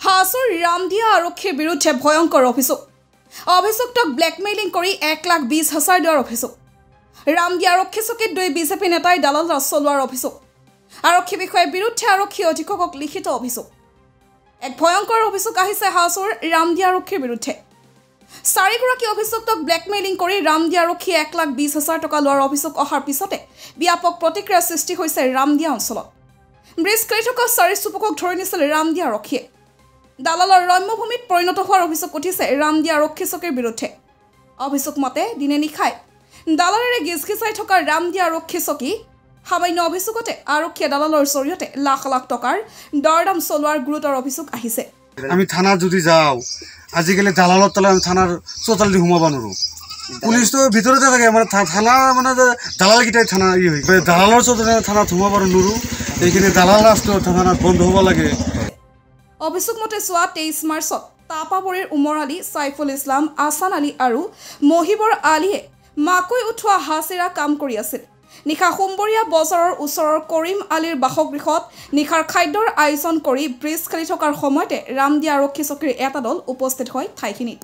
হাছৰ ৰামদিয়া আৰক্ষীৰ বিৰুদ্ধে ভয়ংকৰ অভিযোগ। অভিযুক্তক ব্লেকমেইলিং কৰি 1,20,000 দিয়াৰ অভিযোগ। ৰামদিয়া আৰক্ষী চকীত 2 বিজেপি নেতাই দালাল ৰাজ চলোৱাৰ অভিযোগ। আৰক্ষী বিষয়াৰ বিৰুদ্ধে আৰক্ষী অধীক্ষকক লিখিত অভিযোগ। এক ভয়ংকৰ অভিযোগ আহিছে হাছৰ ৰামদিয়া আৰক্ষীৰ বিৰুদ্ধে। 4গৰাকী অভিযুক্তক ব্লেকমেইলিং কৰি ৰামদিয়া আৰক্ষীয়ে 1,20,000 টকা লোৱাৰ অভিযোগ অহাৰ পিছতে ব্যাপক প্ৰতিক্ৰিয়াৰ সৃষ্টি হৈছে ৰামদিয়া অঞ্চলত। ব্ৰিজ কৰি থকা 4 যুৱকক ধৰি নিছিল ৰামদিয়া আৰক্ষীয়ে। দালালৰ ৰম্যভূমিত পৰিণত হোৱাৰ অভিযোগ উঠিছে ৰামদিয়া আৰক্ষী চকীৰ বিৰুদ্ধে। অভিযোগ মতে দিনে নিশাই দালালেৰে গিজগিজাই থকা ৰামদিয়া আৰক্ষী চকী সামান্য অভিযোগতে আৰক্ষীয়ে দালালৰ জৰিয়তে লাখ লাখ টকাৰ দৰদাম চলোৱাৰ গুৰুতৰ অভিযোগ আহিছে। আমি থানা যদি যাওঁ আজিকালি দালালৰ তলে থানাৰ চোতাল দি সোমাব নোৱাৰোঁ। পুলিচটো ভিতৰতে থাকে মানে থানা মানে দালালকেইটাই থানা হয় দালালৰ চোতালে থানাত সোমাব নোৱাৰোঁ। এইখিনি দালাল ৰাজটো থানাত বন্ধ হ'ব লাগে। অভিযোগ মতে যোৱা 23 মাৰ্চত তাপাবৰীৰ উমৰ আলী, সাইফুল ইছলাম, আছান আলী আৰু মহিবৰ আলীয়ে মাকৈ উঠোৱা হাজিৰা কাম কৰি আছিল। নিশা সোমবৰীয়া বজাৰৰ ওচৰৰ কৰিম আলীৰ বাসগৃহত নিশাৰ খাদ্যৰ আয়োজন কৰি ব্ৰিজ খেলি থকাৰ সময়তে ৰামদিয়া আৰক্ষী চকীৰ এটা দল উপস্থিত হয় ঠাইখিনিত।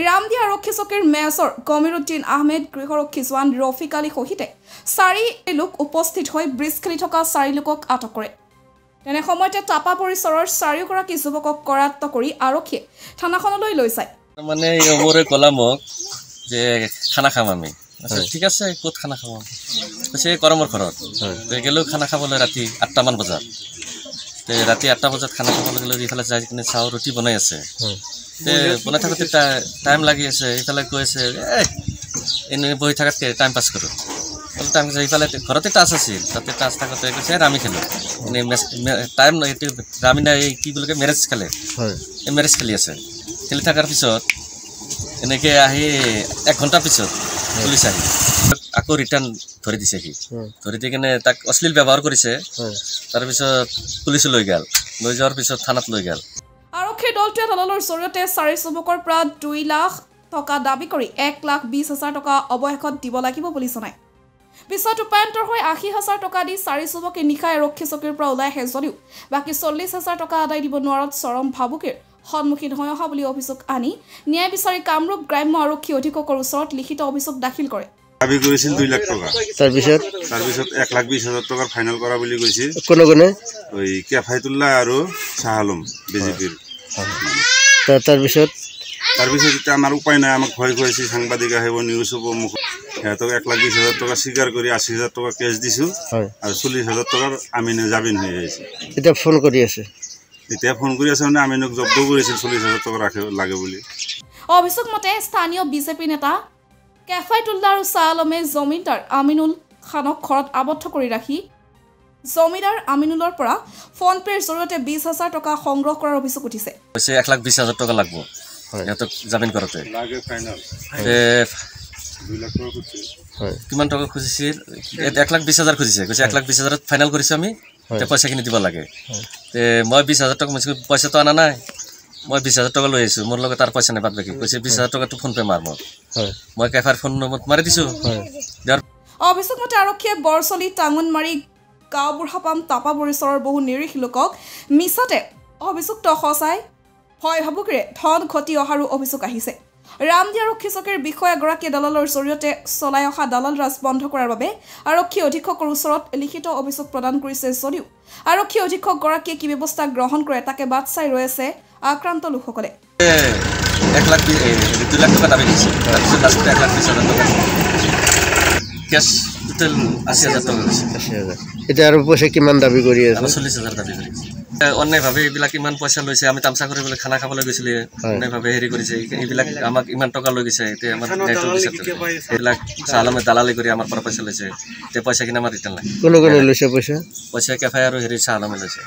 ৰামদিয়া আৰক্ষী চকীৰ মেজৰ গমিৰুদ্দিন আহমেদ, গৃহৰক্ষী জোৱান ৰফিক আলী সহিতে 4 লোক উপস্থিত হৈ ব্ৰিজ খেলি থকা 4 লোকক আটক কৰে। তেনে সময়তে তাপাবৰী চৰৰ 4গৰাকী যুৱকক কৰায়ত্ব কৰি আৰক্ষীয়ে থানাখনলৈ লৈ যায়। মানে মোৰে ক'লা মোক যে খানা খাম আমি। ঠিক আছে, ক'ত খানা খাব কৈছে কৰমৰ ঘৰত। গ'লোঁ খানা খাবলৈ ৰাতি 8টামান বজাত। ৰাতি 8টা বজাত খানা খাবলৈ গ'লে ইফালে যাই কিনে চাওঁ ৰুটি বনাই আছে। বনাই থাকোঁতে টাইম লাগি আছে। ইফালে কৈ আছে এনেই বহি থকাতকৈ টাইম পাছ কৰোঁ। টাইম ইফালে ঘৰতে টাচ আছিল, তাতে টাচ থাকোঁতে কৈছে আমি খেলোঁ। এনেই টাইম এইটো ৰামিনা এই কি বুলি কয় মেৰেজ খেলে, এই মেৰেজ খেলি আছে। খেলি থকাৰ পিছত এনেকৈ আহি 1 ঘণ্টাৰ পিছত পুলিচ আহি আকৌ ৰিটাৰ্ণ ধৰি দিছে। সি ধৰি দি কিনে তাক অশ্লীল ব্যৱহাৰ কৰিছে। তাৰপিছত পুলিচে লৈ গ'ল। লৈ যোৱাৰ পিছত থানাত লৈ গ'ল। আৰক্ষীৰ দলটোৱে দালালৰ জৰিয়তে 4 যুৱকৰ পৰা 2 লাখ টকা দাবী কৰি 1,20,000 টকা অৱশেষত দিব লাগিব বুলি জনায়। পিছত ৰূপান্তৰ হৈ 80,000 টকা দি 4 যুৱকে নিশাই আৰক্ষী চকীৰ পৰা ওলাই আহে যদিও বাকী 40,000 টকা আদায় দিব নোৱাৰাত চৰম ভাবুকিৰ সন্মুখীন হৈ অহা বুলি অভিযোগ আনি ন্যায় বিচাৰি কামৰূপ গ্ৰাম্য আৰক্ষী অধীক্ষকৰ ওচৰত লিখিত অভিযোগ দাখিল কৰে। দাবী কৰিছিল 2 লাখ টকা। তাৰপিছত 1,20,000 টকাৰ ফাইনেল কৰা বুলি কৈছিল। কোনে কোনে? ওই কেফাইতুল্লাহ আৰু শাহ আলম বিজেপিৰ। তাৰপিছত এতিয়া আমাৰ উপায় নাই, আমাক ভয় খুৱাইছে। সাংবাদিক আহিব, নিউজ হ'ব, মোক সিহঁতক 1,20,000 টকা স্বীকাৰ কৰি 80,000 টকা কেছ দিছোঁ আৰু 40,000 টকাৰ আমিনে জামিন হৈ আহিছে। এতিয়া ফোন কৰি আছে মানে আমিনক জব্দ কৰিছিল 40,000 টকা লাগে বুলি। অভিযোগ মতে স্থানীয় বিজেপি নেতা কেফাইতুল্লাহ আৰু শাহ আলমে জমিদাৰ আমিনুল খানক ঘৰত আবদ্ধ কৰি ৰাখি জমিদাৰ আমিনুলৰ পৰা ফোন পে'ৰ জৰিয়তে 20,000 টকা সংগ্ৰহ কৰাৰ অভিযোগ উঠিছে। 1,20,000 টকা লাগব সিহঁতক জামিন কৰোঁতে। কিমান টকা খুজিছিল? 1,20,000 খুজিছে। কৈছে 1,20,000 ফাইনেল কৰিছোঁ আমি, পইচাখিনি দিব লাগে। মই 20,000 টকা কৈছোঁ পইচাটো অনা নাই, মই 20,000 টকা লৈ আহিছোঁ, মোৰ লগত তাৰ পইচা নাই বাদ বাকী। কৈছে 20,000 টকাটো ফোন পে' মাৰ মোক। মই কেফাৰ ফোন নম্বৰত মাৰি দিছোঁ। অভিযোগ মতে আৰক্ষীয়ে বৰচলি, টাঙনমাৰী, গাঁওবুঢ়াপাম, তাপাবৰী চৰৰ বহু নিৰীহ লোকক মিছাতে অভিযুক্ত সঁচাই ভয় ভাবুকিৰে ধন ঘটি অহাৰো অভিযোগ আহিছে। ৰামদিয়া আৰক্ষী চকীৰ বিষয়াগৰাকীয়ে দালালৰ জৰিয়তে চলাই অহা দালাল ৰাজ বন্ধ কৰাৰ বাবে আৰক্ষী অধীক্ষকৰ ওচৰত লিখিত অভিযোগ প্ৰদান কৰিছে যদিও আৰক্ষী অধীক্ষকগৰাকীয়ে কি ব্যৱস্থা গ্ৰহণ কৰে তাকে বাট চাই ৰৈ আছে আক্ৰান্ত লোকসকলে। 2 লাখ টকা দাবী দিছে। তাৰপিছত লাষ্টত 1,20,000 টকা কেছ টোটেল 80,000 টকা গৈছে। এতিয়া আৰু পইচা কিমান দাবী কৰি আছে? 40,000 দাবী কৰিছে। অন্যায়ভাৱে এইবিলাক ইমান পইচা লৈছে। আমি তামচা কৰিবলৈ খানা খাবলৈ গৈছিলে, অন্যায়ভাৱে হেৰি কৰিছে। এইবিলাক আমাক ইমান টকা লৈ গৈছে। এতিয়া আমাৰ এইবিলাক শাহ আলমে দালালি কৰি আমাৰ পৰা পইচা লৈছে। এতিয়া পইচাখিনি আমাৰ ৰিটাৰ্ণ লাগে। কোনে কোনে লৈছে পইচা? কেফাই আৰু হেৰি শাহ আলমে লৈছে।